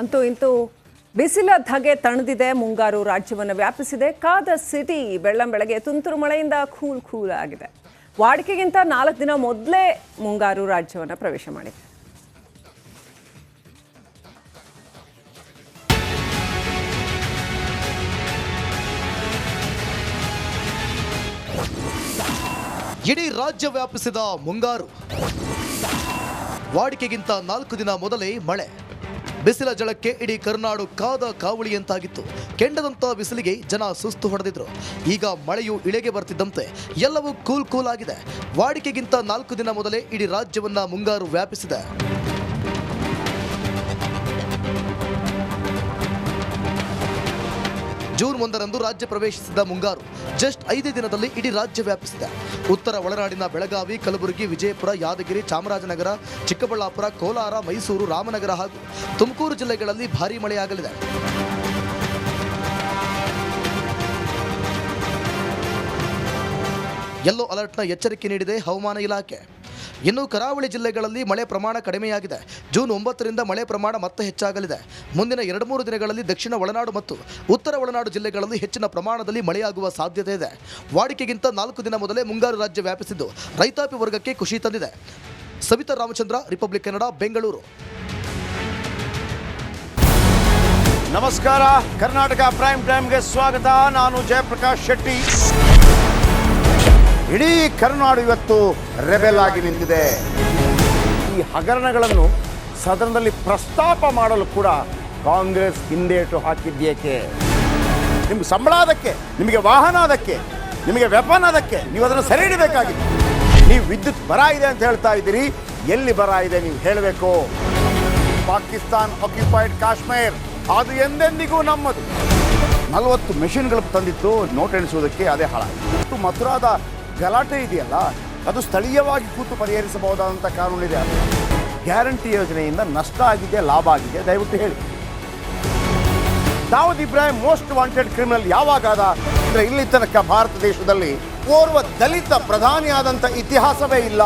ಅಂತೂ ಇಂತೂ ಬಿಸಿಲ ಧಗೆ ತಣದಿದೆ. ಮುಂಗಾರು ರಾಜ್ಯವನ್ನು ವ್ಯಾಪಿಸಿದೆ. ಕಾದ ಸಿಟಿ ಬೆಳ್ಳಂಬೆಳಗ್ಗೆ ತುಂತುರು ಮಳೆಯಿಂದ ಕೂಲ್ ಆಗಿದೆ. ವಾಡಿಕೆಗಿಂತ 4 ದಿನ ಮೊದಲೇ ಮುಂಗಾರು ರಾಜ್ಯವನ್ನು ಪ್ರವೇಶ ಮಾಡಿದೆ. ಇಡೀ ರಾಜ್ಯ ವ್ಯಾಪಿಸಿದ ಮುಂಗಾರು. ವಾಡಿಕೆಗಿಂತ 4 ದಿನ ಮೊದಲೇ ಮಳೆ. ಬಿಸಿಲ ಜಳಕ್ಕೆ ಇಡೀ ಕರ್ನಾಡು ಕಾದ ಕಾವಳಿಯಂತಾಗಿತ್ತು. ಕೆಂಡದಂತ ಬಿಸಿಲಿಗೆ ಜನ ಸುಸ್ತು ಹೊಡೆದಿದ್ರು. ಈಗ ಮಳೆಯು ಇಳೆಗೆ ಬರ್ತಿದ್ದಂತೆ ಎಲ್ಲವೂ ಕೂಲ್ ಆಗಿದೆ. ವಾಡಿಕೆಗಿಂತ 4 ದಿನ ಮೊದಲೇ ಇಡೀ ರಾಜ್ಯವನ್ನ ಮುಂಗಾರು ವ್ಯಾಪಿಸಿದೆ. ಜೂನ್ 1ರಂದು ರಾಜ್ಯ ಪ್ರವೇಶಿಸಿದ ಮುಂಗಾರು ಜಸ್ಟ್ 5 ದಿನದಲ್ಲಿ ಇಡೀ ರಾಜ್ಯ ವ್ಯಾಪಿಸಿದೆ. ಉತ್ತರ ಒಳನಾಡಿನ ಬೆಳಗಾವಿ, ಕಲಬುರಗಿ, ವಿಜಯಪುರ, ಯಾದಗಿರಿ, ಚಾಮರಾಜನಗರ, ಚಿಕ್ಕಬಳ್ಳಾಪುರ, ಕೋಲಾರ, ಮೈಸೂರು, ರಾಮನಗರ ಹಾಗೂ ತುಮಕೂರು ಜಿಲ್ಲೆಗಳಲ್ಲಿ ಭಾರೀ ಮಳೆಯಾಗಲಿದೆ. ಯೆಲ್ಲೋ ಅಲರ್ಟ್ನ ಎಚ್ಚರಿಕೆ ನೀಡಿದೆ ಹವಾಮಾನ ಇಲಾಖೆ. ಇನ್ನು ಕರಾವಳಿ ಜಿಲ್ಲೆಗಳಲ್ಲಿ ಮಳೆ ಪ್ರಮಾಣ ಕಡಿಮೆಯಾಗಿದೆ. ಜೂನ್ 9ರಿಂದ ಮಳೆ ಪ್ರಮಾಣ ಮತ್ತೆ ಹೆಚ್ಚಾಗಲಿದೆ. ಮುಂದಿನ 2-3 ದಿನಗಳಲ್ಲಿ ದಕ್ಷಿಣ ಒಳನಾಡು ಮತ್ತು ಉತ್ತರ ಒಳನಾಡು ಜಿಲ್ಲೆಗಳಲ್ಲಿ ಹೆಚ್ಚಿನ ಪ್ರಮಾಣದಲ್ಲಿ ಮಳೆಯಾಗುವ ಸಾಧ್ಯತೆ ಇದೆ. ವಾಡಿಕೆಗಿಂತ 4 ದಿನ ಮೊದಲೇ ಮುಂಗಾರು ರಾಜ್ಯ ವ್ಯಾಪಿಸಿದ್ದು ರೈತಾಪಿ ವರ್ಗಕ್ಕೆ ಖುಷಿ ತಂದಿದೆ. ಸವಿತಾ ರಾಮಚಂದ್ರ, ರಿಪಬ್ಲಿಕ್ ಕನ್ನಡ, ಬೆಂಗಳೂರು. ನಮಸ್ಕಾರ, ಕರ್ನಾಟಕ ಪ್ರೈಮ್ ಟೈಮ್ಗೆ ಸ್ವಾಗತ. ನಾನು ಜಯಪ್ರಕಾಶ್ ಶೆಟ್ಟಿ. ಇಡೀ ಕರ್ನಾಡು ಇವತ್ತು ರೆಬೆಲ್ ಆಗಿ ನಿಂತಿದೆ. ಈ ಹಗರಣಗಳನ್ನು ಸದನದಲ್ಲಿ ಪ್ರಸ್ತಾಪ ಮಾಡಲು ಕೂಡ ಕಾಂಗ್ರೆಸ್ ಹಿಂದೇಟು ಹಾಕಿದ್ದೇಕೆ? ನಿಮ್ಗೆ ಸಂಬಳ ಅದಕ್ಕೆ, ನಿಮಗೆ ವಾಹನ ಅದಕ್ಕೆ, ನಿಮಗೆ ವೆಪನ್ ಅದಕ್ಕೆ, ನೀವು ಅದನ್ನು ಸೆರೆ ಹಿಡಿಬೇಕಾಗಿತ್ತು. ನೀವು ವಿದ್ಯುತ್ ಬರ ಇದೆ ಅಂತ ಹೇಳ್ತಾ ಇದ್ದೀರಿ. ಎಲ್ಲಿ ಬರ ಇದೆ ನೀವು ಹೇಳಬೇಕು. ಪಾಕಿಸ್ತಾನ್ ಆಕ್ಯುಪೈಡ್ ಕಾಶ್ಮೀರ್ ಅದು ಎಂದೆಂದಿಗೂ ನಮ್ಮದು. 40 ಮೆಷಿನ್ಗಳು ತಂದಿತ್ತು ನೋಟ್ ಎಣಿಸುವುದಕ್ಕೆ, ಅದೇ ಹಾಳಾಯಿತು. ಮಥುರಾದ ಗಲಾಟೆ ಇದೆಯಲ್ಲ, ಅದು ಸ್ಥಳೀಯವಾಗಿ ಕೂತು ಪರಿಹರಿಸಬಹುದಾದಂಥ ಕಾನೂನಿದೆ. ಗ್ಯಾರಂಟಿ ಯೋಜನೆಯಿಂದ ನಷ್ಟ ಆಗಿದೆ, ಲಾಭ ಆಗಿದೆ, ದಯವಿಟ್ಟು ಹೇಳಿ. Dawood Ibrahim most wanted criminal ಯಾವಾಗಾದ ಅಂದರೆ ಇಲ್ಲಿ ತನಕ ಭಾರತ ದೇಶದಲ್ಲಿ ಓರ್ವ ದಲಿತ ಪ್ರಧಾನಿಯಾದಂಥ ಇತಿಹಾಸವೇ ಇಲ್ಲ.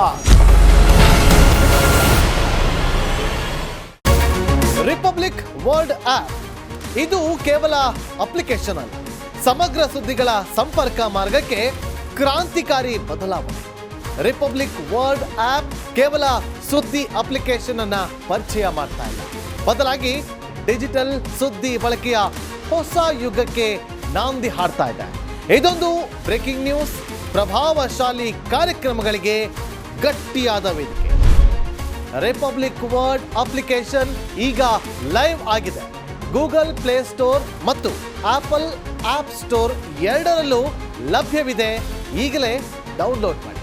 ರಿಪಬ್ಲಿಕ್ ವರ್ಲ್ಡ್ ಆಪ್ ಇದು ಕೇವಲ ಅಪ್ಲಿಕೇಶನ್ ಅಲ್ಲ, ಸಮಗ್ರ ಸುದ್ದಿಗಳ ಸಂಪರ್ಕ ಮಾರ್ಗಕ್ಕೆ ಕ್ರಾಂತಿಕಾರಿ ಬದಲಾವಣೆ. ರಿಪಬ್ಲಿಕ್ ವರ್ಲ್ಡ್ ಆಪ್ ಕೇವಲ ಸುದ್ದಿ ಅಪ್ಲಿಕೇಶನ್ ಅನ್ನ ಪರಿಚಯ ಮಾಡ್ತಾ ಇಲ್ಲ, ಬದಲಾಗಿ ಡಿಜಿಟಲ್ ಸುದ್ದಿ ಬಳಕೆಯ ಹೊಸ ಯುಗಕ್ಕೆ ನಾಂದಿ ಹಾಡ್ತಾ ಇದೆ. ಇದೊಂದು ಬ್ರೇಕಿಂಗ್ ನ್ಯೂಸ್, ಪ್ರಭಾವಶಾಲಿ ಕಾರ್ಯಕ್ರಮಗಳಿಗೆ ಗಟ್ಟಿಯಾದ ವೇದಿಕೆ. ರಿಪಬ್ಲಿಕ್ ವರ್ಲ್ಡ್ ಅಪ್ಲಿಕೇಶನ್ ಈಗ ಲೈವ್ ಆಗಿದೆ. ಗೂಗಲ್ ಪ್ಲೇ ಸ್ಟೋರ್ ಮತ್ತು ಆಪಲ್ ಆಪ್ ಸ್ಟೋರ್ ಎರಡರಲ್ಲೂ ಲಭ್ಯವಿದೆ. ಈಗಲೇ ಡೌನ್ಲೋಡ್ ಮಾಡಿ.